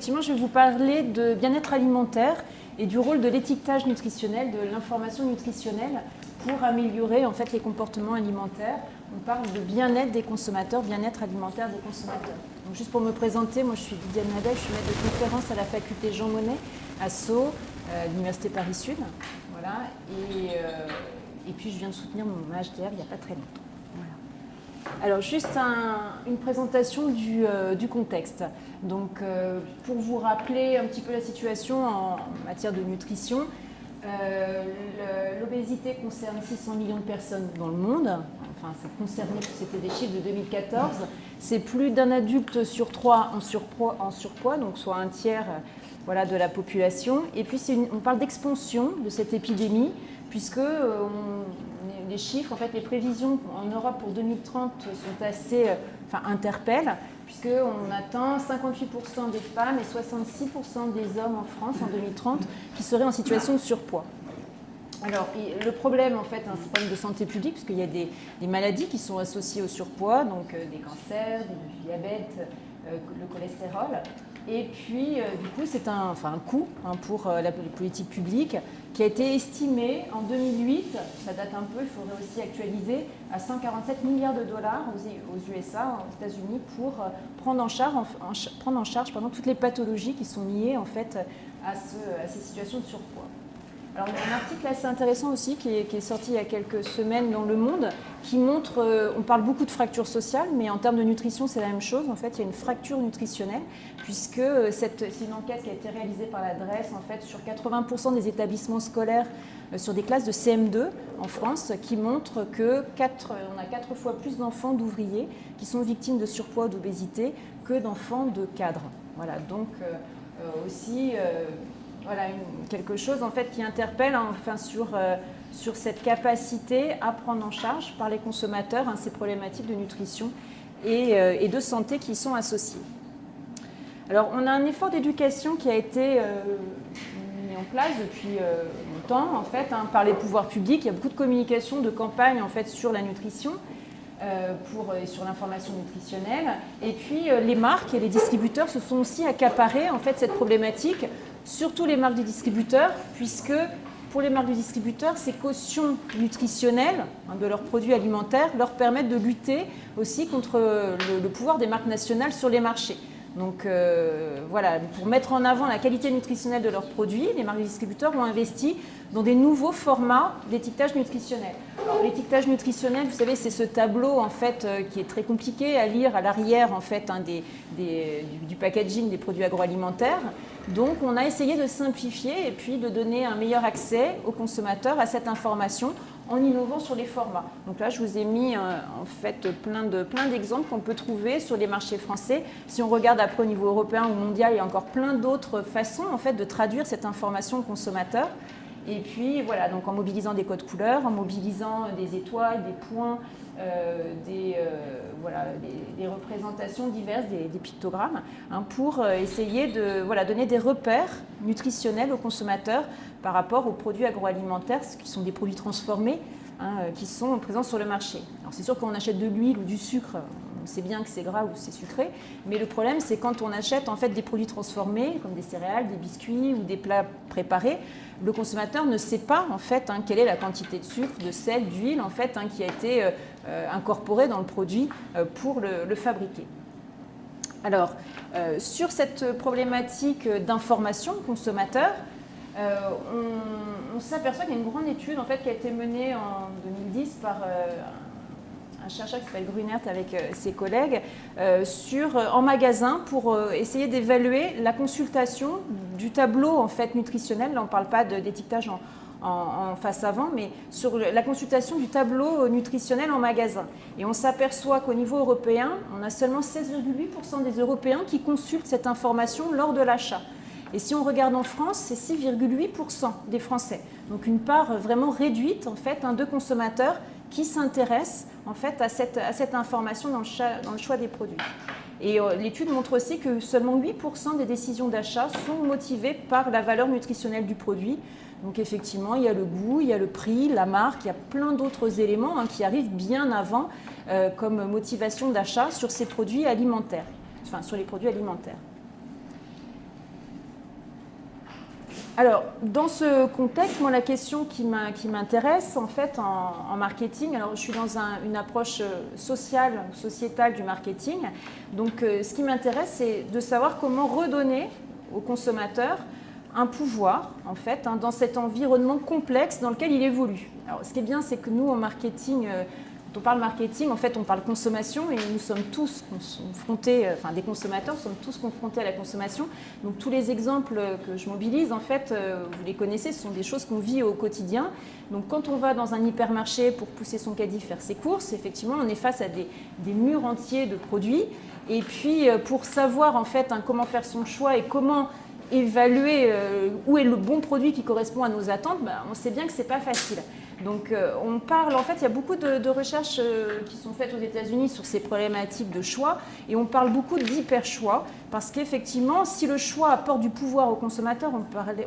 effectivement, je vais vous parler de bien-être alimentaire et du rôle de l'étiquetage nutritionnel, de l'information nutritionnelle pour améliorer en fait les comportements alimentaires. On parle de bien-être des consommateurs, bien-être alimentaire des consommateurs. Donc, juste pour me présenter, moi je suis Didiane Nadel, je suis maître de conférence à la faculté Jean Monnet à Sceaux, l'Université Paris-Sud. Voilà. Et puis je viens de soutenir mon HDR il n'y a pas très longtemps. Voilà. Alors juste une présentation du contexte. Donc pour vous rappeler un petit peu la situation en matière de nutrition, l'obésité concerne 600 millions de personnes dans le monde. Enfin, c'est concerné, c'était des chiffres de 2014. C'est plus d'un adulte sur 3 en surpoids, donc soit un tiers voilà, de la population. Et puis on parle d'expansion de cette épidémie, puisque les chiffres, en fait, les prévisions en Europe pour 2030 sont assez, interpellent, puisqu'on atteint 58% des femmes et 66% des hommes en France en 2030 qui seraient en situation de surpoids. Alors, le problème, en fait, c'est un problème de santé publique, puisqu'il y a des maladies qui sont associées au surpoids, donc des cancers, du diabète, le cholestérol. Et puis, du coup, c'est un coût pour la politique publique qui a été estimé en 2008, ça date un peu, il faudrait aussi actualiser, à 147 milliards de dollars aux USA, aux États-Unis, pour prendre en charge toutes les pathologies qui sont liées en fait, à ces situations de surpoids. Alors, il y a un article assez intéressant aussi qui est sorti il y a quelques semaines dans Le Monde qui montre, on parle beaucoup de fracture sociale, mais en termes de nutrition, c'est la même chose. En fait, il y a une fracture nutritionnelle puisque c'est une enquête qui a été réalisée par la DREES en fait, sur 80% des établissements scolaires sur des classes de CM2 en France qui montre qu'on a 4 fois plus d'enfants d'ouvriers qui sont victimes de surpoids ou d'obésité que d'enfants de cadres. Voilà, donc aussi... Voilà, quelque chose en fait, qui interpelle sur cette capacité à prendre en charge par les consommateurs ces problématiques de nutrition et de santé qui y sont associées. Alors, on a un effort d'éducation qui a été mis en place depuis longtemps en fait, par les pouvoirs publics. Il y a beaucoup de communication, de campagnes en fait, sur la nutrition. Sur l'information nutritionnelle. Et puis les marques et les distributeurs se sont aussi accaparés en fait, cette problématique, surtout les marques des distributeurs, puisque pour les marques des distributeurs, ces cautions nutritionnelles de leurs produits alimentaires leur permettent de lutter aussi contre le pouvoir des marques nationales sur les marchés. Donc voilà, pour mettre en avant la qualité nutritionnelle de leurs produits, les marques de distributeurs ont investi dans des nouveaux formats d'étiquetage nutritionnel. Alors, l'étiquetage nutritionnel, vous savez, c'est ce tableau en fait, qui est très compliqué à lire à l'arrière en fait, du packaging des produits agroalimentaires. Donc on a essayé de simplifier et puis de donner un meilleur accès aux consommateurs à cette information en innovant sur les formats. Donc là, je vous ai mis en fait plein d'exemples qu'on peut trouver sur les marchés français. Si on regarde après au niveau européen ou mondial, il y a encore plein d'autres façons en fait de traduire cette information au consommateur. Et puis voilà, donc en mobilisant des codes couleurs, en mobilisant des étoiles, des points, des représentations diverses, des pictogrammes, pour essayer de donner des repères nutritionnels aux consommateurs par rapport aux produits agroalimentaires, qui sont des produits transformés, qui sont présents sur le marché. Alors c'est sûr qu'on achète de l'huile ou du sucre, on sait bien que c'est gras ou c'est sucré, mais le problème c'est quand on achète en fait des produits transformés, comme des céréales, des biscuits ou des plats préparés, le consommateur ne sait pas en fait quelle est la quantité de sucre, de sel, d'huile en fait qui a été incorporée dans le produit pour le fabriquer. Alors, sur cette problématique d'information consommateur, on s'aperçoit qu'il y a une grande étude en fait, qui a été menée en 2010 par un chercheur qui s'appelle Grunert avec ses collègues en magasin pour essayer d'évaluer la consultation du tableau en fait, nutritionnel. Là, on ne parle pas d'étiquetage en face avant, mais sur la consultation du tableau nutritionnel en magasin. Et on s'aperçoit qu'au niveau européen, on a seulement 16,8% des Européens qui consultent cette information lors de l'achat. Et si on regarde en France, c'est 6,8% des Français. Donc une part vraiment réduite en fait, de consommateurs qui s'intéressent en fait, à cette information dans le choix des produits. Et l'étude montre aussi que seulement 8% des décisions d'achat sont motivées par la valeur nutritionnelle du produit. Donc effectivement, il y a le goût, il y a le prix, la marque, il y a plein d'autres éléments qui arrivent bien avant comme motivation d'achat sur ces produits alimentaires, sur les produits alimentaires. Alors, dans ce contexte, moi, la question qui m'intéresse, en fait, en marketing, alors je suis dans une approche sociale, sociétale du marketing. Donc, ce qui m'intéresse, c'est de savoir comment redonner aux consommateurs un pouvoir, en fait, dans cet environnement complexe dans lequel il évolue. Alors, ce qui est bien, c'est que nous, en marketing, quand on parle marketing, en fait, on parle consommation et nous sommes tous confrontés, enfin des consommateurs, sommes tous confrontés à la consommation. Donc tous les exemples que je mobilise, en fait, vous les connaissez, ce sont des choses qu'on vit au quotidien. Donc quand on va dans un hypermarché pour pousser son caddie faire ses courses, effectivement, on est face à des murs entiers de produits. Et puis pour savoir en fait comment faire son choix et comment évaluer où est le bon produit qui correspond à nos attentes, on sait bien que ce n'est pas facile. Donc on parle, en fait, il y a beaucoup de recherches qui sont faites aux États-Unis sur ces problématiques de choix et on parle beaucoup d'hyper-choix parce qu'effectivement, si le choix apporte du pouvoir aux consommateurs, on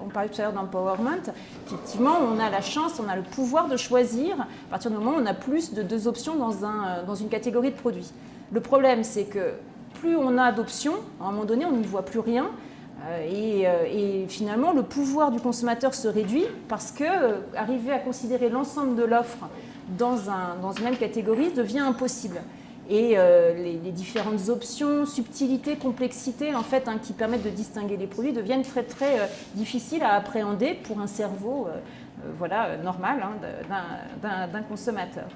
parlait tout à l'heure d'empowerment, effectivement, on a la chance, on a le pouvoir de choisir à partir du moment où on a plus de 2 options dans une catégorie de produits. Le problème, c'est que plus on a d'options, à un moment donné, on n'y voit plus rien. Et finalement, le pouvoir du consommateur se réduit parce que arriver à considérer l'ensemble de l'offre dans une même catégorie devient impossible. Et les différentes options, subtilités, complexités, en fait, qui permettent de distinguer les produits deviennent très très difficiles à appréhender pour un cerveau normal d'un consommateur.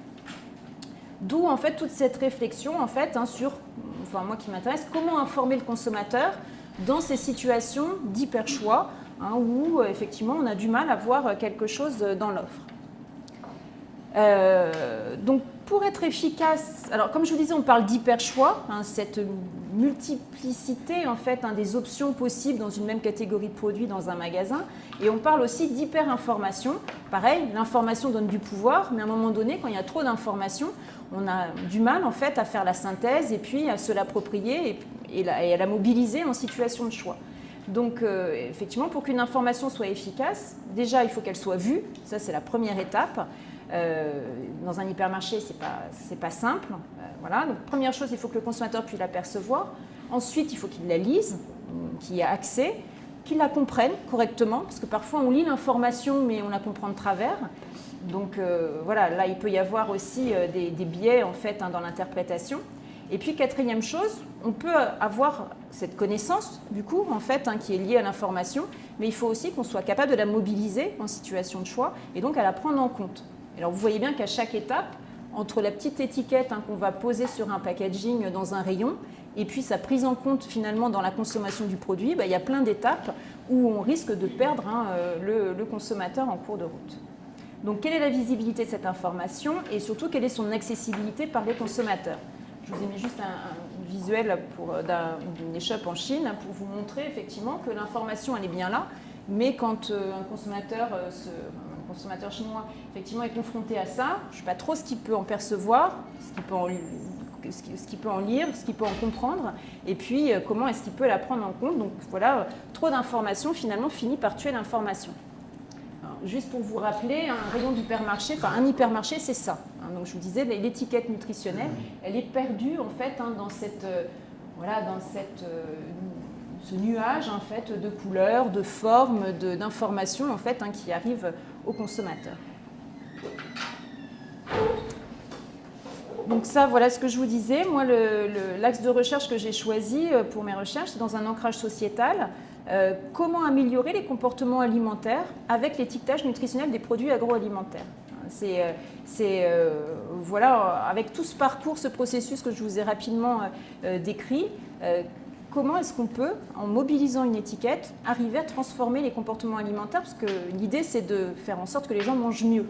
D'où en fait toute cette réflexion en fait sur, moi qui m'intéresse, comment informer le consommateur dans ces situations d'hyper-choix où effectivement on a du mal à voir quelque chose dans l'offre. Donc pour être efficace, alors comme je vous disais, on parle d'hyper-choix, cette multiplicité en fait des options possibles dans une même catégorie de produits dans un magasin, et on parle aussi d'hyper-information. Pareil, l'information donne du pouvoir, mais à un moment donné, quand il y a trop d'informations, on a du mal en fait à faire la synthèse et puis à se l'approprier et à la mobiliser en situation de choix. Donc effectivement, pour qu'une information soit efficace, déjà il faut qu'elle soit vue, ça c'est la première étape. Dans un hypermarché, c'est pas simple. Voilà. Donc première chose, il faut que le consommateur puisse l'apercevoir. Ensuite, il faut qu'il la lise, qu'il y ait accès, qu'il la comprenne correctement, parce que parfois on lit l'information mais on la comprend de travers. Donc là il peut y avoir aussi des biais en fait dans l'interprétation. Et puis quatrième chose, on peut avoir cette connaissance du coup en fait qui est liée à l'information, mais il faut aussi qu'on soit capable de la mobiliser en situation de choix et donc à la prendre en compte. Alors vous voyez bien qu'à chaque étape, entre la petite étiquette qu'on va poser sur un packaging dans un rayon et puis sa prise en compte finalement dans la consommation du produit, il y a plein d'étapes où on risque de perdre le consommateur en cours de route. Donc quelle est la visibilité de cette information et surtout quelle est son accessibilité par les consommateurs? Je vous ai mis juste un visuel d'une échoppe en Chine pour vous montrer effectivement que l'information elle est bien là, mais quand un consommateur chinois effectivement est confronté à ça, je ne sais pas trop ce qu'il peut en percevoir, ce qu'il peut en lire, ce qu'il peut en comprendre, et puis comment est-ce qu'il peut la prendre en compte. Donc voilà, trop d'informations finalement finit par tuer l'information. Juste pour vous rappeler, un rayon d'hypermarché, un hypermarché, c'est ça. Donc je vous disais, l'étiquette nutritionnelle, elle est perdue en fait dans ce nuage en fait de couleurs, de formes, d'informations en fait qui arrivent au consommateur. Donc ça, voilà ce que je vous disais. Moi, l'axe de recherche que j'ai choisi pour mes recherches, c'est dans un ancrage sociétal. Comment améliorer les comportements alimentaires avec l'étiquetage nutritionnel des produits agroalimentaires. Avec tout ce parcours, ce processus que je vous ai rapidement décrit, comment est-ce qu'on peut, en mobilisant une étiquette, arriver à transformer les comportements alimentaires, parce que l'idée c'est de faire en sorte que les gens mangent mieux,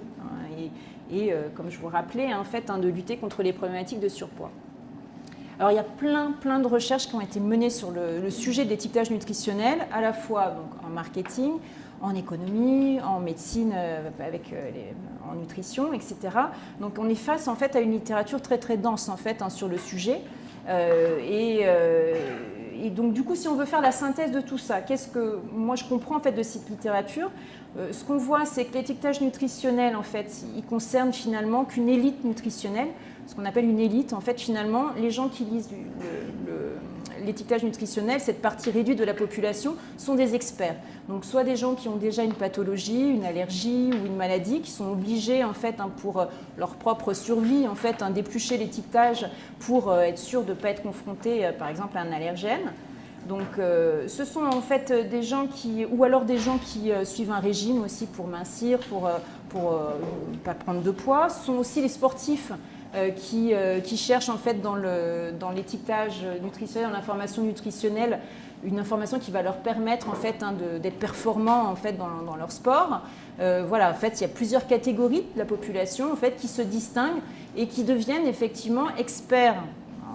et comme je vous rappelais, de lutter contre les problématiques de surpoids. Alors il y a plein de recherches qui ont été menées sur le sujet de l'étiquetage nutritionnel, à la fois donc, en marketing, en économie, en médecine, en nutrition, etc. Donc on est face en fait à une littérature très très dense en fait sur le sujet. Et donc du coup, si on veut faire la synthèse de tout ça, qu'est-ce que moi je comprends en fait de cette littérature? Ce qu'on voit, c'est que l'étiquetage nutritionnel en fait, il concerne finalement qu'une élite nutritionnelle. Ce qu'on appelle une élite, en fait, finalement, les gens qui lisent l'étiquetage nutritionnel, cette partie réduite de la population, sont des experts. Donc soit des gens qui ont déjà une pathologie, une allergie ou une maladie, qui sont obligés en fait pour leur propre survie en fait d'éplucher l'étiquetage pour être sûr de ne pas être confrontés par exemple à un allergène. Donc ce sont en fait des gens qui, ou alors des gens qui suivent un régime aussi pour mincir, pour pas prendre de poids. Ce sont aussi les sportifs qui cherchent en fait dans l'étiquetage nutritionnel, dans l'information nutritionnelle, une information qui va leur permettre en fait d'être performants en fait dans leur sport. Voilà, en fait, il y a plusieurs catégories de la population en fait qui se distinguent et qui deviennent effectivement experts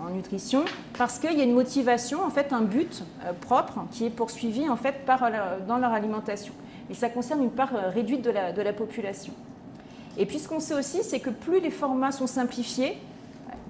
en nutrition parce qu'il y a une motivation, en fait, un but propre qui est poursuivi en fait dans leur alimentation. Et ça concerne une part réduite de la population. Et puis ce qu'on sait aussi, c'est que plus les formats sont simplifiés,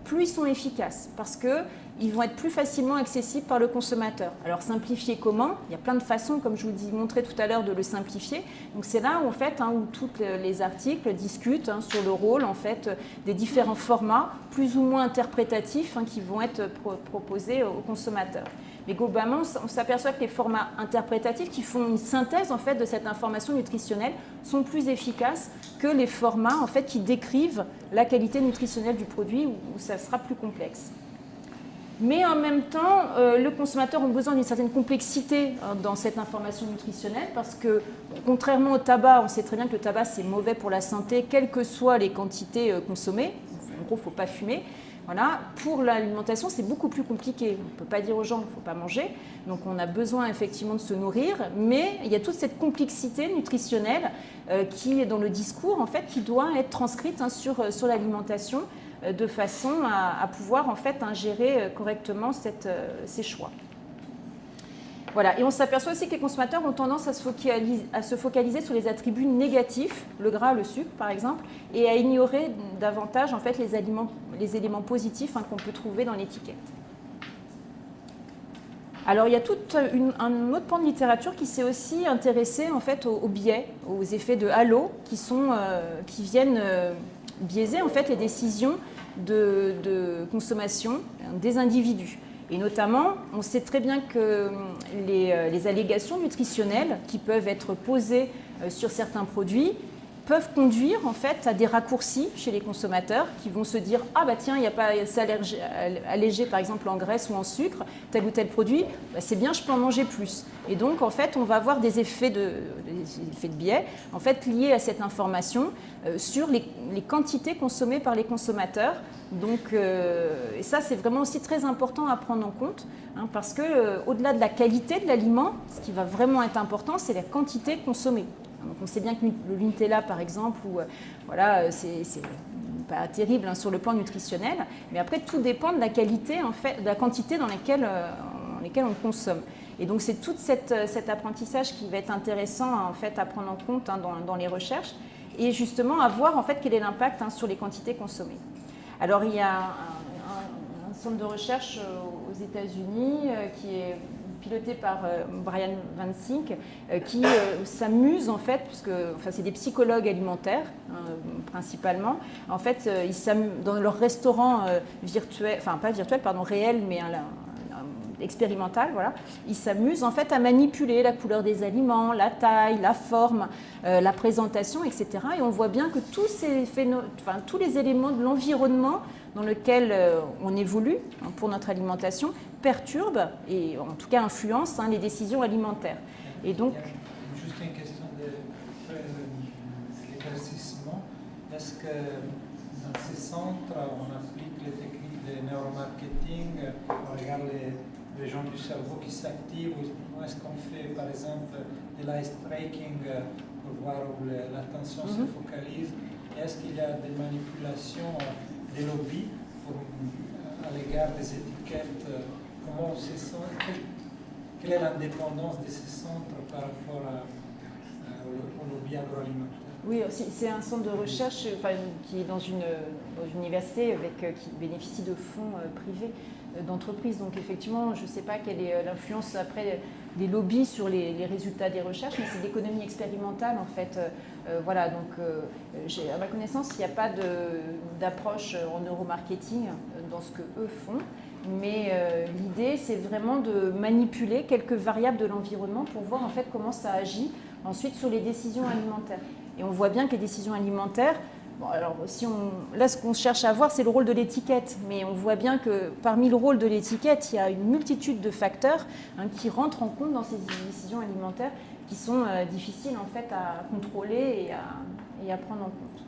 plus ils sont efficaces parce qu'ils vont être plus facilement accessibles par le consommateur. Alors simplifier comment? Il y a plein de façons, comme je vous montrais tout à l'heure, de le simplifier. Donc c'est là où, en fait, où tous les articles discutent sur le rôle en fait, des différents formats plus ou moins interprétatifs qui vont être proposés aux consommateurs. Mais globalement, on s'aperçoit que les formats interprétatifs qui font une synthèse en fait, de cette information nutritionnelle sont plus efficaces que les formats en fait, qui décrivent la qualité nutritionnelle du produit où ça sera plus complexe. Mais en même temps, le consommateur a besoin d'une certaine complexité dans cette information nutritionnelle parce que, contrairement au tabac, on sait très bien que le tabac c'est mauvais pour la santé, quelles que soient les quantités consommées. En gros, il ne faut pas fumer. Voilà. Pour l'alimentation, c'est beaucoup plus compliqué. On ne peut pas dire aux gens qu'il ne faut pas manger. Donc on a besoin effectivement de se nourrir, mais il y a toute cette complexité nutritionnelle qui est dans le discours en fait, qui doit être transcrite sur l'alimentation de façon à pouvoir en fait gérer correctement ces choix. Voilà. Et on s'aperçoit aussi que les consommateurs ont tendance à se focaliser sur les attributs négatifs, le gras, le sucre par exemple, et à ignorer davantage en fait, les éléments positifs qu'on peut trouver dans l'étiquette. Alors il y a tout un autre pan de littérature qui s'est aussi intéressé en fait, aux biais, aux effets de halo qui viennent biaiser en fait, les décisions de consommation des individus. Et notamment, on sait très bien que les allégations nutritionnelles qui peuvent être posées sur certains produits peuvent conduire en fait à des raccourcis chez les consommateurs qui vont se dire « Ah bah tiens, il n'y a pas assez allégé par exemple en graisse ou en sucre, tel ou tel produit, bah, c'est bien, je peux en manger plus. » Et donc en fait, on va avoir des effets de biais en fait, liés à cette information sur les quantités consommées par les consommateurs. Donc, et ça, c'est vraiment aussi très important à prendre en compte parce qu'au-delà de la qualité de l'aliment, ce qui va vraiment être important, c'est la quantité consommée. Donc on sait bien que le Nutella, par exemple, voilà, c'est pas terrible sur le plan nutritionnel, mais après tout dépend de la qualité, en fait, de la quantité dans lesquelles on consomme. Et donc c'est tout cet apprentissage qui va être intéressant en fait, à prendre en compte dans les recherches et justement à voir en fait, quel est l'impact sur les quantités consommées. Alors il y a un centre de recherche aux États-Unis qui est piloté par Brian Van Sink, qui s'amuse en fait, puisque c'est des psychologues alimentaires principalement. En fait, ils s'amusent dans leur restaurant virtuel, enfin pas virtuel, pardon, réel, mais expérimental, voilà. Ils s'amusent en fait à manipuler la couleur des aliments, la taille, la forme, la présentation, etc. Et on voit bien que tous les éléments de l'environnement dans lequel on évolue pour notre alimentation perturbent et en tout cas influencent les décisions alimentaires. Et donc, juste une question d'éclaircissement. Est-ce que dans ces centres, on applique les techniques de neuromarketing, on regarde les gens du cerveau qui s'activent, ou est-ce qu'on fait par exemple de l'ice tracking pour voir où l'attention se focalise? Et est-ce qu'il y a des manipulations des lobbies à l'égard des étiquettes? Comment ces centres, quelle est l'indépendance de ces centres par rapport au lobby agroalimentaire? Oui, c'est un centre de recherche qui est dans une université qui bénéficie de fonds privés d'entreprises. Donc effectivement, je ne sais pas quelle est l'influence après des lobbies sur les résultats des recherches, mais c'est l'économie expérimentale en fait Voilà, donc à ma connaissance, il n'y a pas d'approche en neuromarketing dans ce que eux font. Mais l'idée, c'est vraiment de manipuler quelques variables de l'environnement pour voir en fait comment ça agit ensuite sur les décisions alimentaires. Et on voit bien que les décisions alimentaires, bon, alors là ce qu'on cherche à voir, c'est le rôle de l'étiquette, mais on voit bien que parmi le rôle de l'étiquette, il y a une multitude de facteurs qui rentrent en compte dans ces décisions alimentaires qui sont difficiles en fait à contrôler et à prendre en compte.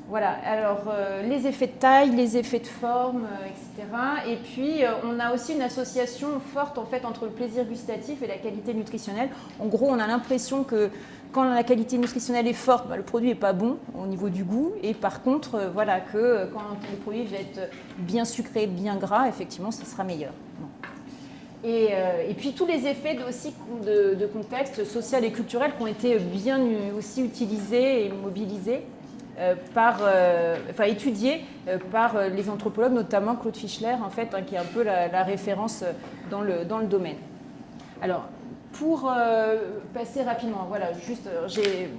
Voilà, alors les effets de taille, les effets de forme, etc. Et puis on a aussi une association forte en fait entre le plaisir gustatif et la qualité nutritionnelle. En gros, on a l'impression que quand la qualité nutritionnelle est forte, le produit n'est pas bon au niveau du goût. Et par contre, voilà, que quand le produit va être bien sucré, bien gras, effectivement, ce sera meilleur. Et puis tous les effets aussi de contexte social et culturel qui ont été bien aussi utilisés et mobilisés. Étudié par les anthropologues, notamment Claude Fischler, en fait, qui est un peu la référence dans le domaine. Alors, pour passer rapidement, voilà, juste,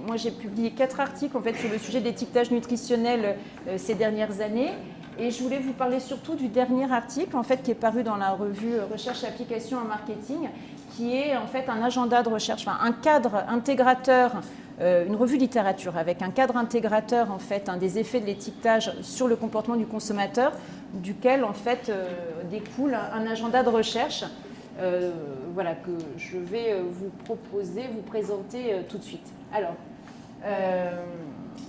moi j'ai publié 4 articles en fait, sur le sujet de l'étiquetage nutritionnel ces dernières années. Et je voulais vous parler surtout du dernier article en fait, qui est paru dans la revue Recherche et application en marketing, qui est en fait un agenda de recherche, un cadre intégrateur, une revue littérature avec un cadre intégrateur en fait, des effets de l'étiquetage sur le comportement du consommateur, duquel en fait découle un agenda de recherche voilà, que je vais vous présenter tout de suite. Alors,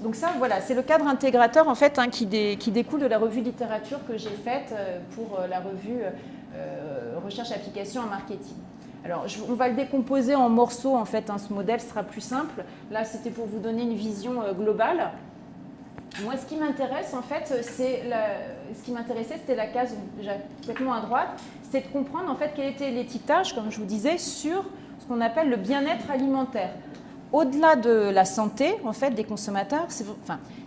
donc ça, voilà, c'est le cadre intégrateur en fait, qui découle de la revue littérature que j'ai faite pour la revue Recherche et application en marketing. Alors, on va le décomposer en morceaux, en fait, ce modèle sera plus simple. Là, c'était pour vous donner une vision globale. Moi, ce qui m'intéresse, en fait, c'était la case déjà complètement à droite, c'était de comprendre, en fait, quel était l'étiquetage, comme je vous disais, sur ce qu'on appelle le bien-être alimentaire. Au-delà de la santé, en fait, des consommateurs, c'est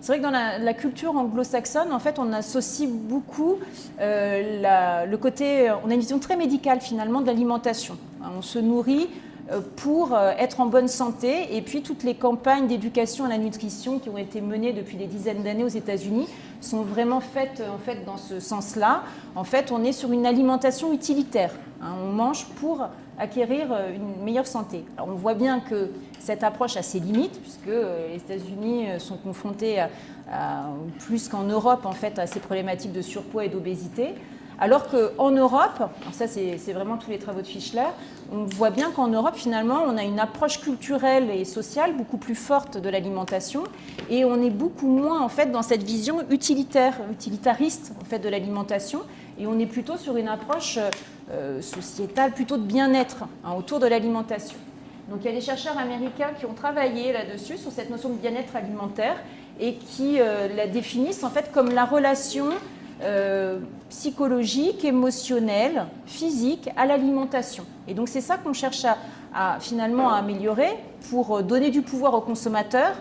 vrai que dans la culture anglo-saxonne, en fait, on associe beaucoup le côté, on a une vision très médicale finalement de l'alimentation. On se nourrit pour être en bonne santé, et puis toutes les campagnes d'éducation à la nutrition qui ont été menées depuis des dizaines d'années aux États-Unis sont vraiment faites en fait dans ce sens-là. En fait, on est sur une alimentation utilitaire. On mange pour acquérir une meilleure santé. Alors, on voit bien que cette approche a ses limites, puisque les États-Unis sont confrontés plus qu'en Europe en fait, à ces problématiques de surpoids et d'obésité. Alors qu'en Europe, alors ça c'est vraiment tous les travaux de Fischler, on voit bien qu'en Europe finalement on a une approche culturelle et sociale beaucoup plus forte de l'alimentation et on est beaucoup moins en fait dans cette vision utilitariste en fait de l'alimentation et on est plutôt sur une approche sociétale plutôt de bien-être autour de l'alimentation. Donc il y a des chercheurs américains qui ont travaillé là-dessus sur cette notion de bien-être alimentaire et qui la définissent en fait comme la relation psychologique, émotionnelle, physique à l'alimentation. Et donc c'est ça qu'on cherche finalement à améliorer pour donner du pouvoir au consommateur.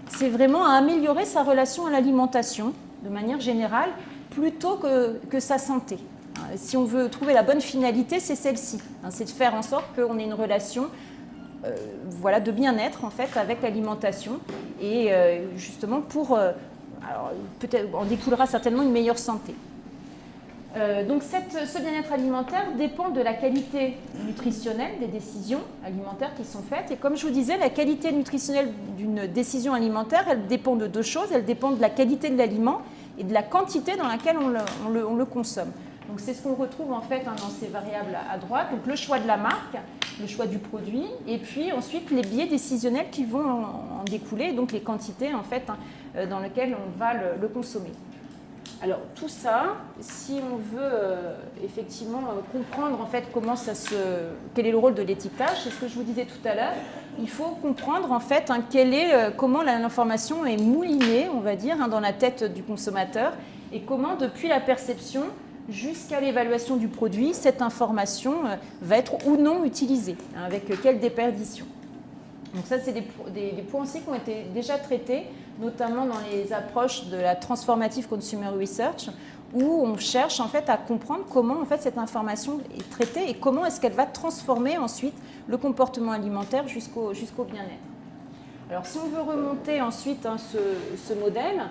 C'est vraiment à améliorer sa relation à l'alimentation de manière générale plutôt que sa santé. Si on veut trouver la bonne finalité, c'est celle-ci. C'est de faire en sorte qu'on ait une relation voilà, de bien-être en fait avec l'alimentation et justement pour alors, peut-être en découlera certainement une meilleure santé. Donc ce bien-être alimentaire dépend de la qualité nutritionnelle des décisions alimentaires qui sont faites. Et comme je vous disais, la qualité nutritionnelle d'une décision alimentaire, elle dépend de 2 choses. Elle dépend de la qualité de l'aliment et de la quantité dans laquelle on le consomme. Donc c'est ce qu'on retrouve en fait dans ces variables à droite. Donc le choix de la marque, le choix du produit, et puis ensuite les biais décisionnels qui vont en découler, donc les quantités en fait dans lesquelles on va le consommer. Alors tout ça, si on veut effectivement comprendre en fait quel est le rôle de l'étiquetage, c'est ce que je vous disais tout à l'heure, il faut comprendre en fait comment l'information est moulinée, on va dire, dans la tête du consommateur et comment depuis la perception jusqu'à l'évaluation du produit, cette information va être ou non utilisée, avec quelle déperdition. Donc ça, c'est des points aussi qui ont été déjà traités, notamment dans les approches de la Transformative Consumer Research, où on cherche en fait à comprendre comment en fait cette information est traitée et comment est-ce qu'elle va transformer ensuite le comportement alimentaire jusqu'au bien-être. Alors si on veut remonter ensuite ce modèle,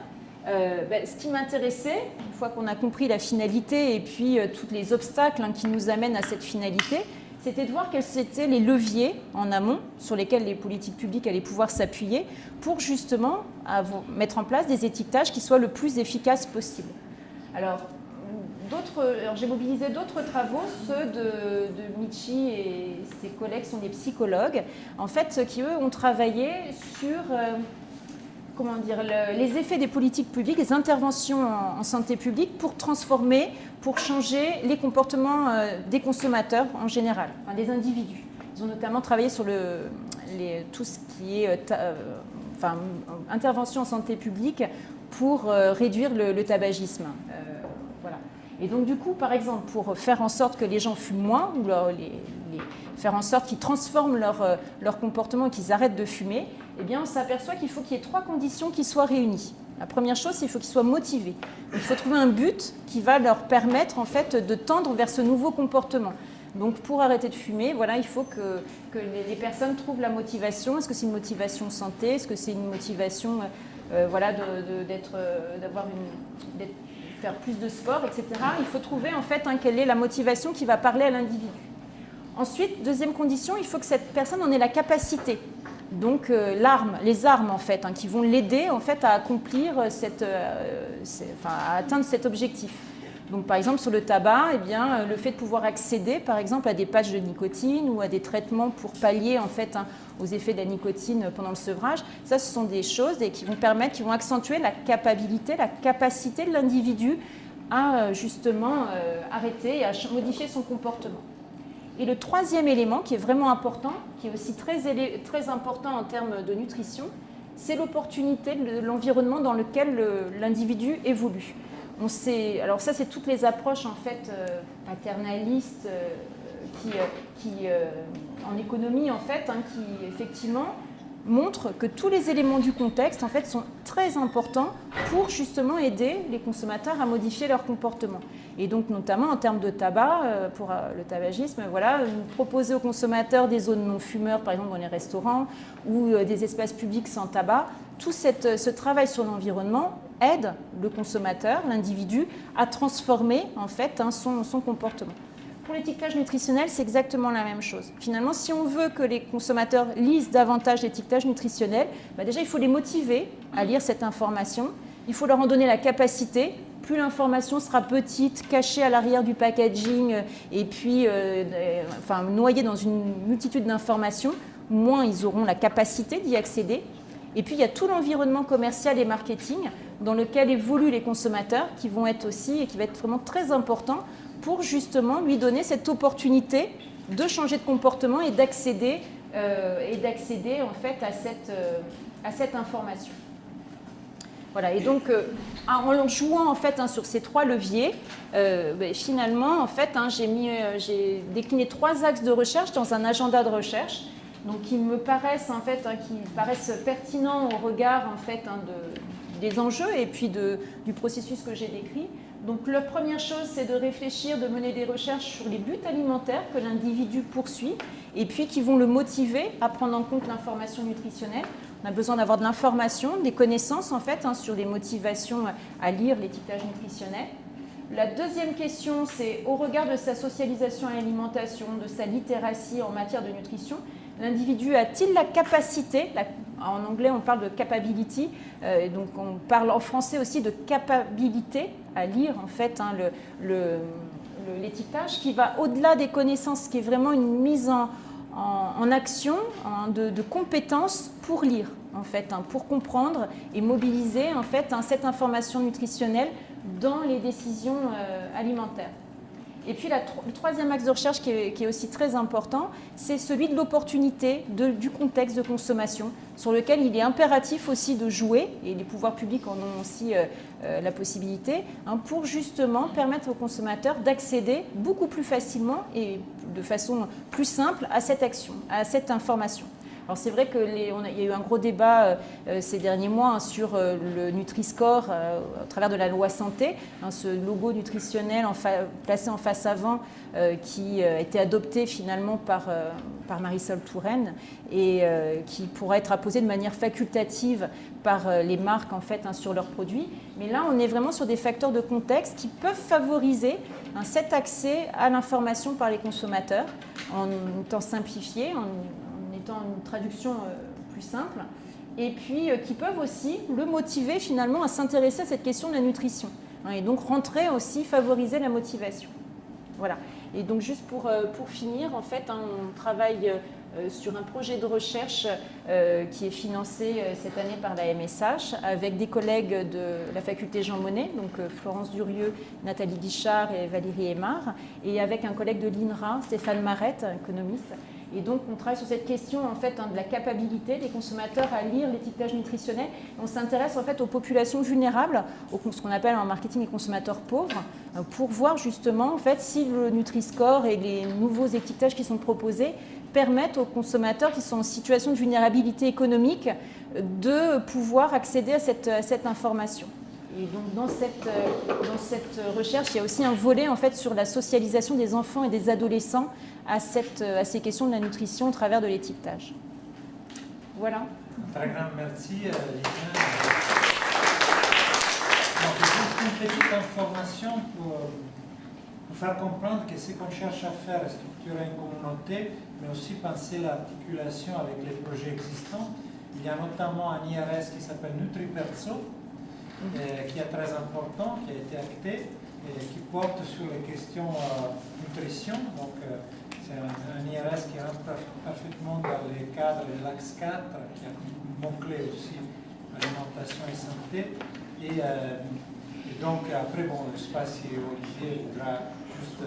ce qui m'intéressait, une fois qu'on a compris la finalité et puis tous les obstacles qui nous amènent à cette finalité, c'était de voir quels étaient les leviers en amont sur lesquels les politiques publiques allaient pouvoir s'appuyer pour justement mettre en place des étiquetages qui soient le plus efficaces possible. Alors j'ai mobilisé d'autres travaux, ceux de Michi et ses collègues sont des psychologues, en fait, qui eux ont travaillé sur les effets des politiques publiques, les interventions en santé publique pour transformer, pour changer les comportements des consommateurs en général, des individus. Ils ont notamment travaillé sur tout ce qui est intervention en santé publique pour réduire le tabagisme. Voilà. Et donc du coup, par exemple, pour faire en sorte que les gens fument moins, ou faire en sorte qu'ils transforment leur comportement et qu'ils arrêtent de fumer, eh bien, on s'aperçoit qu'il faut qu'il y ait 3 conditions qui soient réunies. La première chose, c'est qu'il faut qu'ils soient motivés. Donc, il faut trouver un but qui va leur permettre en fait, de tendre vers ce nouveau comportement. Donc pour arrêter de fumer, voilà, il faut que les personnes trouvent la motivation. Est-ce que c'est une motivation santé? Est-ce que c'est une motivation faire plus de sport, etc. Il faut trouver en fait quelle est la motivation qui va parler à l'individu. Ensuite, deuxième condition, il faut que cette personne en ait la capacité. Donc les armes en fait, qui vont l'aider en fait à accomplir à atteindre cet objectif. Donc par exemple sur le tabac, eh bien, le fait de pouvoir accéder par exemple à des patchs de nicotine ou à des traitements pour pallier en fait aux effets de la nicotine pendant le sevrage, ça ce sont des choses qui vont accentuer la capacité de l'individu à justement arrêter et à modifier son comportement. Et le troisième élément qui est vraiment important, qui est aussi très important en termes de nutrition, c'est l'opportunité de l'environnement dans lequel l'individu évolue. Alors ça, c'est toutes les approches en fait paternalistes qui en économie en fait, qui effectivement montrent que tous les éléments du contexte en fait sont très importants pour justement aider les consommateurs à modifier leur comportement. Et donc notamment en termes de tabac, pour le tabagisme, voilà, proposer aux consommateurs des zones non fumeurs, par exemple dans les restaurants, ou des espaces publics sans tabac. Tout ce travail sur l'environnement aide le consommateur, l'individu, à transformer en fait son comportement. Pour l'étiquetage nutritionnel, c'est exactement la même chose. Finalement, si on veut que les consommateurs lisent davantage l'étiquetage nutritionnel, déjà il faut les motiver à lire cette information, il faut leur en donner la capacité. Plus l'information sera petite, cachée à l'arrière du packaging et puis noyée dans une multitude d'informations, moins ils auront la capacité d'y accéder. Et puis il y a tout l'environnement commercial et marketing dans lequel évoluent les consommateurs qui vont être aussi et qui va être vraiment très important pour justement lui donner cette opportunité de changer de comportement et d'accéder en fait à cette information. Voilà, et donc en jouant en fait sur ces 3 leviers, finalement en fait j'ai décliné 3 axes de recherche dans un agenda de recherche, donc qui me paraissent en fait qui paraissent pertinents au regard en fait des enjeux et puis du processus que j'ai décrit. Donc la première chose, c'est de réfléchir, de mener des recherches sur les buts alimentaires que l'individu poursuit et puis qui vont le motiver à prendre en compte l'information nutritionnelle. On a besoin d'avoir de l'information, des connaissances en fait sur les motivations à lire l'étiquetage nutritionnel. La deuxième question, c'est au regard de sa socialisation à l'alimentation, de sa littératie en matière de nutrition, l'individu a-t-il la capacité, en anglais on parle de capability, donc on parle en français aussi de capacité à lire en fait l'étiquetage qui va au-delà des connaissances, qui est vraiment une mise en action de compétences pour lire en fait, pour comprendre et mobiliser en fait cette information nutritionnelle dans les décisions alimentaires. Et puis le troisième axe de recherche qui est aussi très important, c'est celui de l'opportunité du contexte de consommation sur lequel il est impératif aussi de jouer, et les pouvoirs publics en ont aussi la possibilité, pour justement permettre aux consommateurs d'accéder beaucoup plus facilement et de façon plus simple à cette action, à cette information. Alors c'est vrai qu'il y a eu un gros débat ces derniers mois sur le Nutri-Score au travers de la loi santé, ce logo nutritionnel placé en face avant qui a été adopté finalement par Marisol Touraine et qui pourra être apposé de manière facultative par les marques en fait sur leurs produits. Mais là, on est vraiment sur des facteurs de contexte qui peuvent favoriser cet accès à l'information par les consommateurs en étant simplifié, en étant une traduction plus simple, et puis qui peuvent aussi le motiver finalement à s'intéresser à cette question de la nutrition. Et donc rentrer aussi, favoriser la motivation. Voilà. Et donc juste pour finir, en fait, on travaille sur un projet de recherche qui est financé cette année par la MSH avec des collègues de la faculté Jean Monnet, donc Florence Durieux, Nathalie Guichard et Valérie Aymar, et avec un collègue de l'INRA, Stéphane Marette, économiste. Et donc, on travaille sur cette question en fait, de la capacité des consommateurs à lire l'étiquetage nutritionnel. On s'intéresse en fait aux populations vulnérables, ce qu'on appelle en marketing les consommateurs pauvres, pour voir justement en fait, si le Nutri-Score et les nouveaux étiquetages qui sont proposés permettent aux consommateurs qui sont en situation de vulnérabilité économique de pouvoir accéder à cette information. Et donc dans cette recherche, il y a aussi un volet en fait, sur la socialisation des enfants et des adolescents à ces questions de la nutrition au travers de l'étiquetage. Voilà. Un très grand merci, Liliane. Donc, juste une petite information pour faire comprendre que ce qu'on cherche à faire est structurer une communauté, mais aussi penser l'articulation avec les projets existants. Il y a notamment un IRS qui s'appelle NutriPerso, qui est très important, qui a été acté, et qui porte sur les questions nutrition. Donc, c'est un IRS qui rentre parfaitement dans les cadres de l'Axe 4, qui a un mot-clé aussi, alimentation et santé. Et donc, après, bon, je ne sais pas si Olivier voudra juste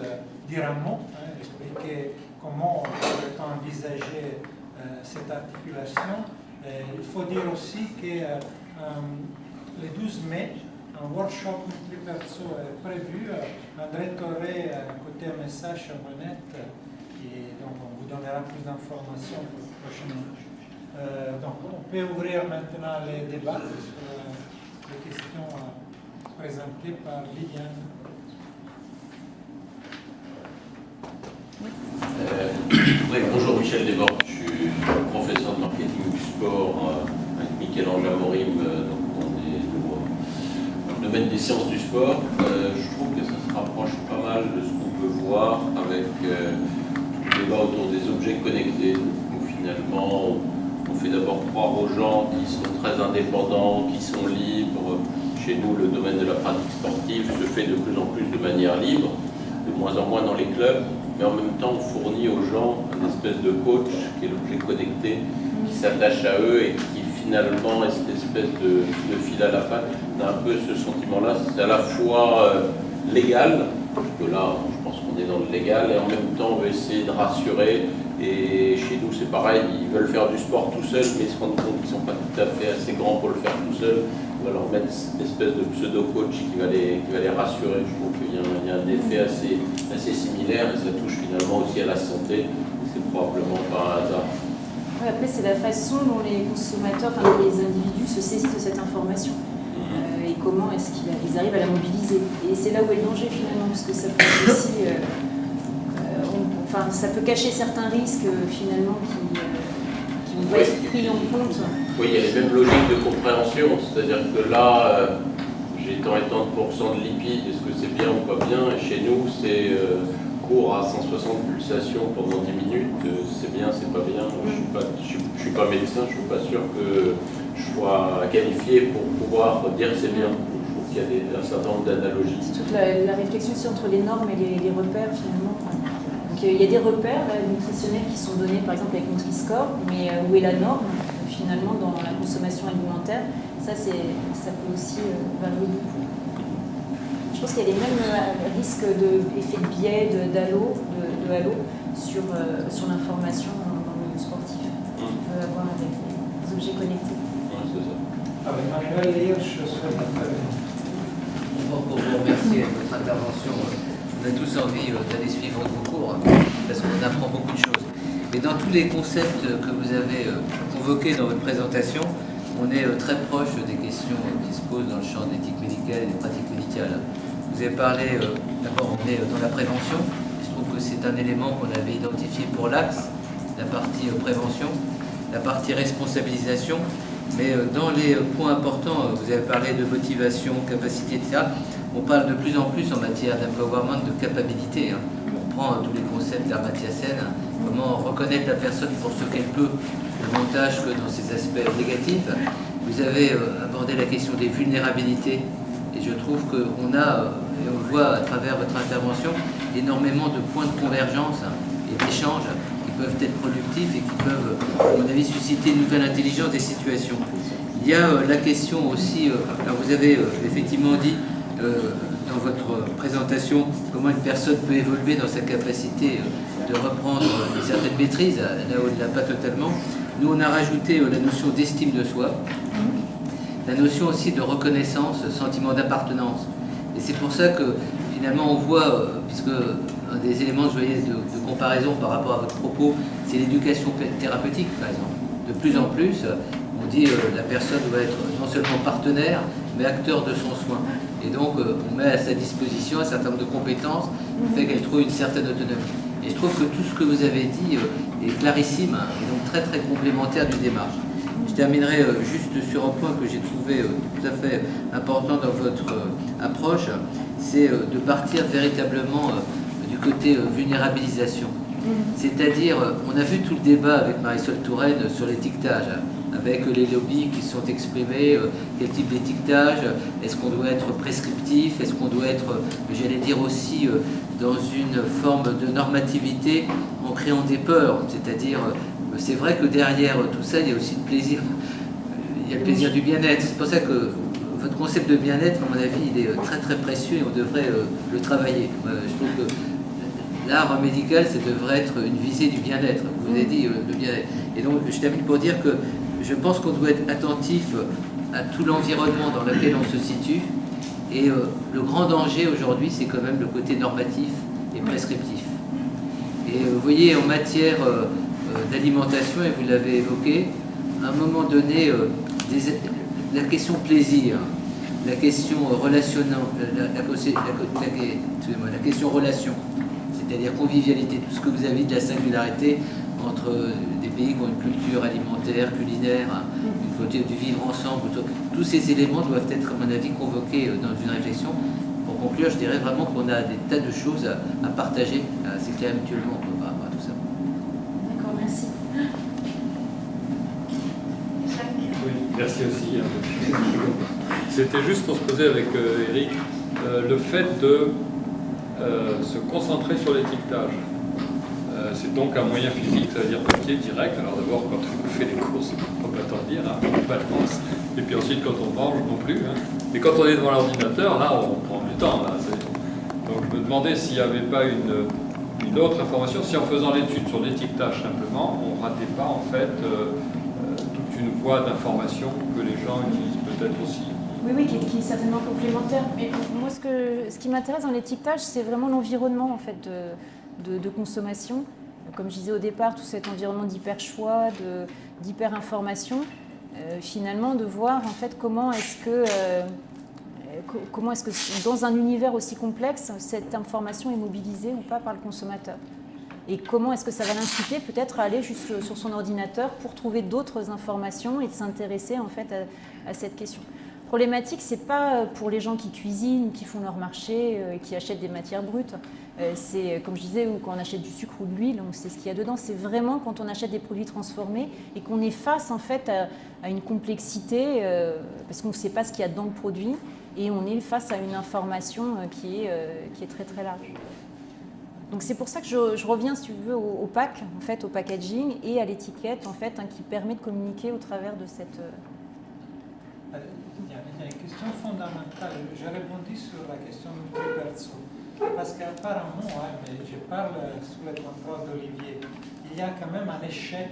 dire un mot, expliquer comment on peut envisager cette articulation. Il faut dire aussi que le 12 mai, un workshop NutriPerso est prévu. André Torré, côté MSH à Monette, et donc on vous donnera plus d'informations prochainement. Donc on peut ouvrir maintenant les débats sur les questions présentées par Liliane. Bonjour, Michel Desbordes, je suis professeur de marketing du sport avec Michel-Ange Amorim. Domaine des sciences du sport, je trouve que ça se rapproche pas mal de ce qu'on peut voir avec le débat autour des objets connectés, où finalement on fait d'abord croire aux gens qui sont très indépendants, qui sont libres. Chez nous, le domaine de la pratique sportive se fait de plus en plus de manière libre, de moins en moins dans les clubs, mais en même temps on fournit aux gens une espèce de coach qui est l'objet connecté, qui s'attache à eux et qui finalement est cette espèce de fil à la patte. On a un peu ce sentiment-là, c'est à la fois légal, parce que là je pense qu'on est dans le légal, et en même temps on veut essayer de rassurer. Et chez nous c'est pareil, ils veulent faire du sport tout seuls, mais ils se rendent compte qu'ils ne sont pas tout à fait assez grands pour le faire tout seuls. On va leur mettre cette espèce de pseudo-coach qui va les rassurer. Je trouve qu'il y a un effet assez similaire, et ça touche finalement aussi à la santé, c'est probablement pas un hasard. Ouais, après, c'est la façon dont les consommateurs, dont les individus se saisissent de cette information. Et comment est-ce qu'ils arrivent à la mobiliser. Et c'est là où est le danger finalement, parce que ça peut être aussi, ça peut cacher certains risques finalement qui vont être pris en compte. Oui, il y a les mêmes logiques de compréhension, c'est-à-dire que là, j'ai tant et tant de pourcents de lipides, est-ce que c'est bien ou pas bien? Et chez nous, c'est court à 160 pulsations pendant 10 minutes, c'est bien, c'est pas bien. Je suis pas médecin, je suis pas sûr que je sois qualifié pour pouvoir dire c'est bien. Je trouve qu'il y a un certain nombre d'analogies. C'est toute la réflexion aussi entre les normes et les repères finalement. Donc il y a des repères nutritionnels qui sont donnés par exemple avec Nutri-Score, mais où est la norme finalement dans la consommation alimentaire? Ça peut aussi varier beaucoup. Je pense qu'il y a les mêmes risques d'effet de biais, de halo sur l'information dans le milieu sportif qu'on peut avoir avec les objets connectés. Ouais, c'est ça. Emmanuel Hirsch souhaite intervenir. Pour vous remercier de votre intervention. On a tous envie d'aller suivre vos cours parce qu'on apprend beaucoup de choses. Mais dans tous les concepts que vous avez convoqués dans votre présentation, on est très proche des questions qui se posent dans le champ de l'éthique médicale et des pratiques médicales. Vous avez parlé, d'abord on est dans la prévention. Je trouve que c'est un élément qu'on avait identifié pour l'axe, la partie prévention, la partie responsabilisation. Mais dans les points importants, vous avez parlé de motivation, capacité, etc. On parle de plus en plus en matière d'empowerment de capacité. On prend tous les concepts d'Amartya Sen, comment reconnaître la personne pour ce qu'elle peut, davantage que dans ses aspects négatifs. Vous avez abordé la question des vulnérabilités. Et je trouve qu'on a, et on le voit à travers votre intervention, énormément de points de convergence et d'échanges qui peuvent être productifs et qui peuvent, à mon avis, susciter une nouvelle intelligence des situations. Il y a la question aussi, alors vous avez effectivement dit dans votre présentation comment une personne peut évoluer dans sa capacité de reprendre une certaine maîtrise, là où elle ne l'a pas totalement. Nous, on a rajouté la notion d'estime de soi, la notion aussi de reconnaissance, sentiment d'appartenance. Et c'est pour ça que finalement on voit, puisque un des éléments que je voyais de comparaison par rapport à votre propos, c'est l'éducation thérapeutique par exemple. De plus en plus, on dit la personne doit être non seulement partenaire, mais acteur de son soin. Et donc on met à sa disposition un certain nombre de compétences qui fait qu'elle trouve une certaine autonomie. Et je trouve que tout ce que vous avez dit est clarissime et donc très très complémentaire d'une démarche. Je terminerai juste sur un point que j'ai trouvé tout à fait important dans votre approche, c'est de partir véritablement du côté vulnérabilisation. C'est-à-dire, on a vu tout le débat avec Marisol Touraine sur l'étiquetage, avec les lobbies qui sont exprimés, quel type d'étiquetage, est-ce qu'on doit être prescriptif, est-ce qu'on doit être, j'allais dire aussi, dans une forme de normativité en créant des peurs, c'est-à-dire, c'est vrai que derrière tout ça, il y a aussi le plaisir. Il y a le plaisir du bien-être. C'est pour ça que votre concept de bien-être, à mon avis, il est très très précieux et on devrait le travailler. Je trouve que l'art médical, ça devrait être une visée du bien-être. Vous avez dit le bien-être. Et donc, je termine pour dire que je pense qu'on doit être attentif à tout l'environnement dans lequel on se situe. Et le grand danger aujourd'hui, c'est quand même le côté normatif et prescriptif. Et vous voyez, en matière d'alimentation, et vous l'avez évoqué, à un moment donné, la question plaisir, la question relationnelle, la question relation, c'est-à-dire convivialité, tout ce que vous avez dit de la singularité entre des pays qui ont une culture alimentaire, culinaire, une côté du vivre ensemble, tous ces éléments doivent être, à mon avis, convoqués dans une réflexion. Pour conclure, je dirais vraiment qu'on a des tas de choses à partager, à s'éclairer mutuellement par rapport à tout ça. D'accord, merci. Oui, merci aussi. C'était juste pour se poser avec Eric le fait de se concentrer sur l'étiquetage. C'est donc un moyen physique, ça veut dire papier direct. Alors d'abord, quand on fait les courses, on ne peut pas t'en dire, hein, pas de pense. Et puis ensuite, quand on mange non plus. Hein. Mais quand on est devant l'ordinateur, là, on prend du temps. Là, donc je me demandais s'il n'y avait pas une autre information, si en faisant l'étude sur l'étiquetage simplement, on ne ratait pas en fait toute une voie d'information que les gens utilisent peut-être aussi. Oui, qui est certainement complémentaire. Mais moi, ce qui m'intéresse dans l'étiquetage, c'est vraiment l'environnement en fait, de consommation. Comme je disais au départ, tout cet environnement d'hyper-choix, d'hyper-information, finalement, de voir en fait comment est-ce que dans un univers aussi complexe, cette information est mobilisée ou pas par le consommateur. Et comment est-ce que ça va l'inciter peut-être à aller juste sur son ordinateur pour trouver d'autres informations et de s'intéresser en fait à cette question. Problématique, c'est pas pour les gens qui cuisinent, qui font leur marché, qui achètent des matières brutes. C'est, comme je disais, ou quand on achète du sucre ou de l'huile, on sait ce qu'il y a dedans. C'est vraiment quand on achète des produits transformés et qu'on est face en fait à une complexité parce qu'on ne sait pas ce qu'il y a dans le produit et on est face à une information qui est très très large. Donc c'est pour ça que je reviens, si tu veux, au pack, en fait, au packaging et à l'étiquette, en fait, qui permet de communiquer au travers de cette. Il y a une question fondamentale. Je répondis sur la question de perso. Parce qu'apparemment, mais je parle sous le contrôle d'Olivier, il y a quand même un échec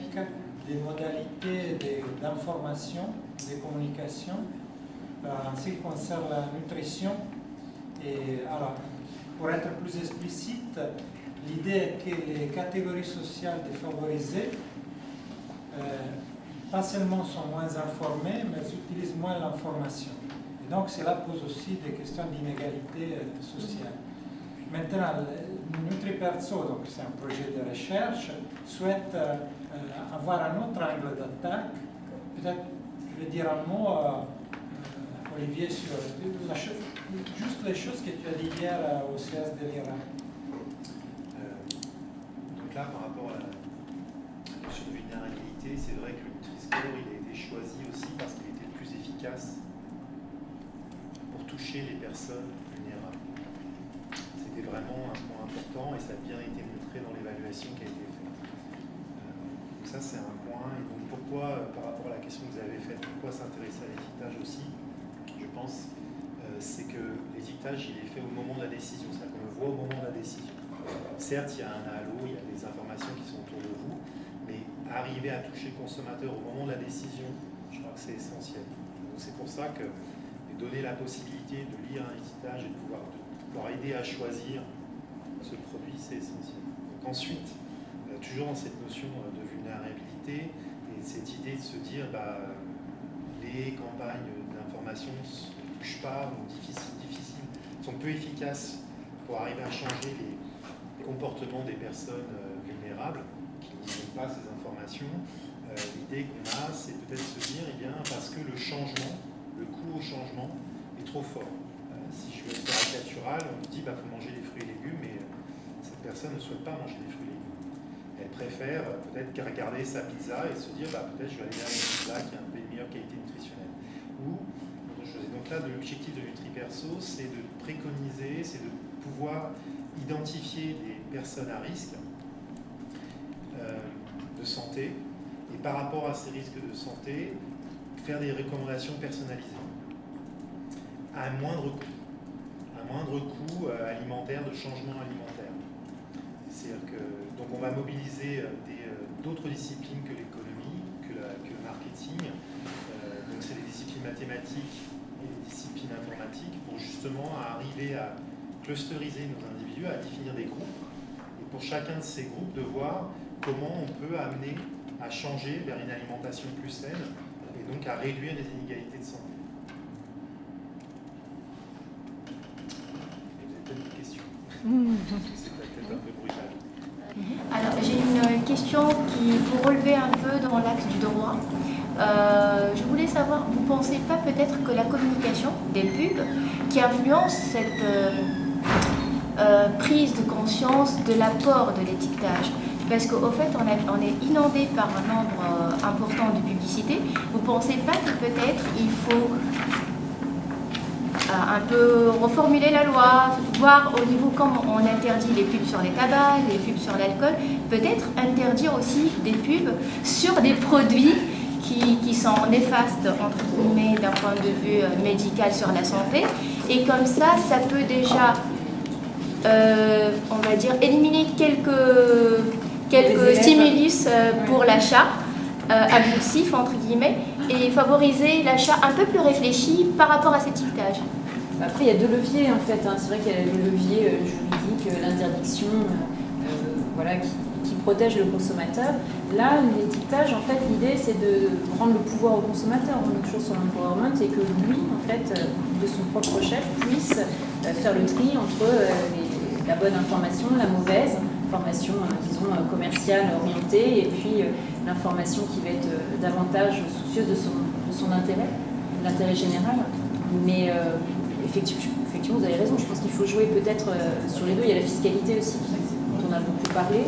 des modalités d'information, de communication, en ce qui concerne la nutrition. Et alors, pour être plus explicite, l'idée est que les catégories sociales défavorisées, pas seulement sont moins informées, mais elles utilisent moins l'information. Et donc cela pose aussi des questions d'inégalité sociale. Maintenant, NutriPerso, donc c'est un projet de recherche, souhaite avoir un autre angle d'attaque. Peut-être je vais dire un mot, Olivier, sur juste les choses que tu as dit hier au CS de l'IRA. Donc là, par rapport à la notion de vulnérabilité, c'est vrai que le Nutri-Score, il a été choisi aussi parce qu'il était le plus efficace pour toucher les personnes vulnérables. C'était vraiment un point important et ça a bien été montré dans l'évaluation qui a été faite. Donc ça, c'est un point. Et donc pourquoi, par rapport à la question que vous avez faite, pourquoi s'intéresser à l'étiquetage aussi, je pense, c'est que l'étiquetage, il est fait au moment de la décision, c'est-à-dire qu'on le voit au moment de la décision. Certes, il y a un halo, il y a des informations qui sont autour de vous, mais arriver à toucher le consommateur au moment de la décision, je crois que c'est essentiel. Donc c'est pour ça que donner la possibilité de lire un étiquetage et de pouvoir aider à choisir ce produit, c'est essentiel. Donc ensuite, toujours dans cette notion de vulnérabilité et cette idée de se dire les campagnes d'information ne touchent pas ou difficiles, sont peu efficaces pour arriver à changer les comportements des personnes vulnérables qui n'ont pas ces informations. L'idée qu'on a, c'est peut-être se dire, parce que le changement, le coût au changement est trop fort. Si je veux être caricatural, on me dit faut manger des fruits et légumes, mais cette personne ne souhaite pas manger des fruits et légumes. Elle préfère peut-être regarder sa pizza et se dire peut-être je vais aller vers une pizza qui a un peu une meilleure qualité nutritionnelle. Ou autre chose. Et donc là, l'objectif de NutriPerso, c'est de préconiser, c'est de pouvoir identifier des personnes à risque de santé et par rapport à ces risques de santé, faire des recommandations personnalisées à un moindre coût alimentaire, de changement alimentaire. C'est-à-dire que donc on va mobiliser d'autres disciplines que l'économie, que le marketing. Donc c'est les disciplines mathématiques et les disciplines informatiques pour justement arriver à clusteriser nos individus, à définir des groupes, et pour chacun de ces groupes de voir comment on peut amener à changer vers une alimentation plus saine et donc à réduire les inégalités de santé. Et vous avez peut-être des questions. C'est peut-être un peu brutal. Alors j'ai une question pour relever un peu dans l'axe du droit. Je voulais savoir, vous ne pensez pas peut-être que la communication des pubs qui influence cette prise de conscience de l'apport de l'étiquetage, parce qu'au fait on est inondé par un nombre important de publicités, vous ne pensez pas que peut-être il faut un peu reformuler la loi, voir au niveau comme on interdit les pubs sur les tabacs, les pubs sur l'alcool, peut-être interdire aussi des pubs sur des produits qui sont néfastes entre guillemets d'un point de vue médical sur la santé, et comme ça peut déjà on va dire éliminer quelques stimulus pour l'achat impulsif entre guillemets, et favoriser l'achat un peu plus réfléchi par rapport à cet étiquetage. Après, il y a deux leviers en fait. C'est vrai qu'il y a le levier juridique, l'interdiction, qui protège le consommateur. Là, l'étiquetage, en fait, l'idée c'est de rendre le pouvoir au consommateur. On est toujours sur l'empowerment, et que lui, en fait, de son propre chef, puisse faire le tri entre la bonne information, la mauvaise information, disons, commerciale orientée, et puis l'information qui va être davantage soucieuse de son intérêt, de l'intérêt général. Mais effectivement, vous avez raison, je pense qu'il faut jouer peut-être sur les deux. Il y a la fiscalité aussi, dont on a beaucoup parlé,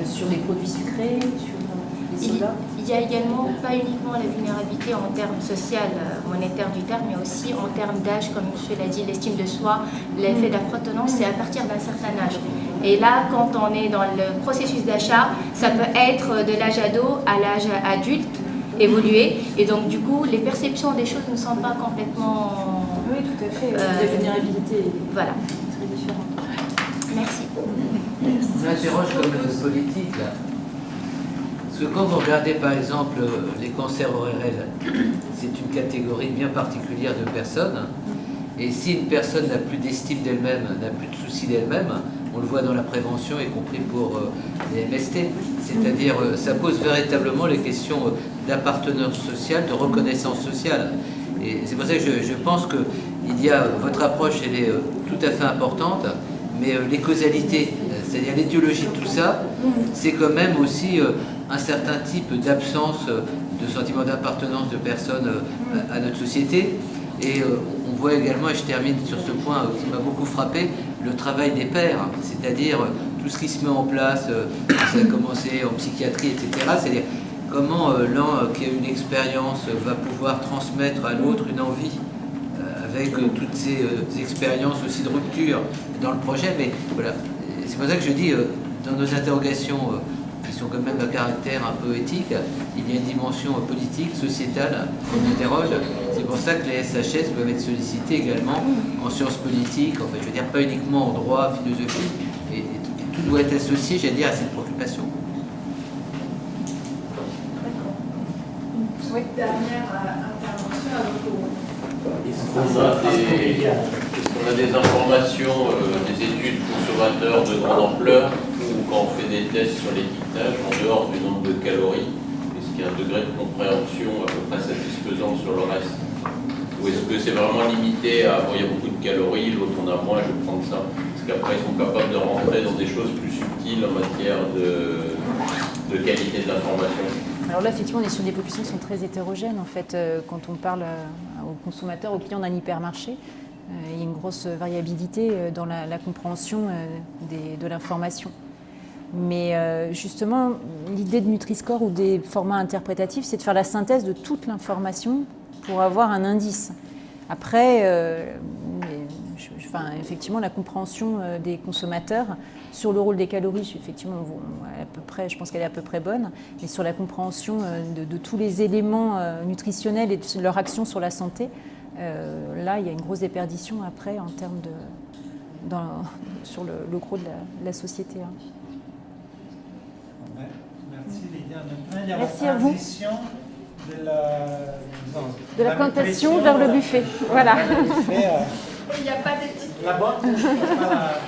sur les produits sucrés, sur les sodas. Il y a également pas uniquement la vulnérabilité en termes social, monétaire du terme, mais aussi en termes d'âge, comme monsieur l'a dit, l'estime de soi, l'effet d'appartenance, c'est à partir d'un certain âge. Et là, quand on est dans le processus d'achat, ça peut être de l'âge ado à l'âge adulte, évoluer, et donc du coup, les perceptions des choses ne sont pas complètement... Oui, tout à fait. La vulnérabilité voilà. est très différente. Merci. Je m'interroge comme politique là. Parce que quand vous regardez par exemple les cancers ORL, c'est une catégorie bien particulière de personnes. Et si une personne n'a plus d'estime d'elle-même, n'a plus de souci d'elle-même, on le voit dans la prévention, y compris pour les MST. C'est-à-dire, ça pose véritablement les questions d'appartenance sociale, de reconnaissance sociale. Et c'est pour ça que je pense que votre approche, elle est tout à fait importante, mais les causalités, c'est-à-dire l'étiologie de tout ça, c'est quand même aussi un certain type d'absence de sentiment d'appartenance de personnes à notre société. Et on voit également, et je termine sur ce point qui m'a beaucoup frappé, le travail des pairs, c'est-à-dire tout ce qui se met en place, ça a commencé en psychiatrie, etc. C'est-à-dire comment l'un qui a une expérience va pouvoir transmettre à l'autre une envie avec toutes ces expériences aussi de rupture dans le projet. Mais voilà, c'est pour ça que je dis, dans nos interrogations qui sont quand même à caractère un peu éthique, il y a une dimension politique, sociétale qu'on interroge. C'est pour ça que les SHS doivent être sollicités également en sciences politiques, en fait, je veux dire pas uniquement en droit, philosophie, et tout doit être associé, j'allais dire, à cette préoccupation. Oui. Dernière intervention avec Est-ce qu'on a des informations, des études consommateurs de grande ampleur, ou quand on fait des tests sur l'étiquetage, en dehors du nombre de calories, est-ce qu'il y a un degré de compréhension à peu près satisfaisant sur le reste? Ou est-ce que c'est vraiment limité à, bon, il y a beaucoup de calories, l'autre on a moins, je vais prendre ça? Parce qu'après, ils sont capables de rentrer dans des choses plus subtiles en matière de qualité de l'information. Alors là, effectivement, on est sur des populations qui sont très hétérogènes. En fait, quand on parle aux consommateurs, aux clients d'un hypermarché, il y a une grosse variabilité dans la compréhension de l'information. Mais justement, l'idée de Nutri-Score ou des formats interprétatifs, c'est de faire la synthèse de toute l'information pour avoir un indice. Après, effectivement, la compréhension des consommateurs sur le rôle des calories, effectivement, je pense qu'elle est à peu près bonne, mais sur la compréhension de tous les éléments nutritionnels et de leur action sur la santé, là, il y a une grosse déperdition après en termes sur le gros de la société. Hein. Merci Lydia. Maintenant, il y a Merci la à vous. transition de la plantation vers le buffet. Voilà. Il n'y a pas d'éthique. La bonne, pas la...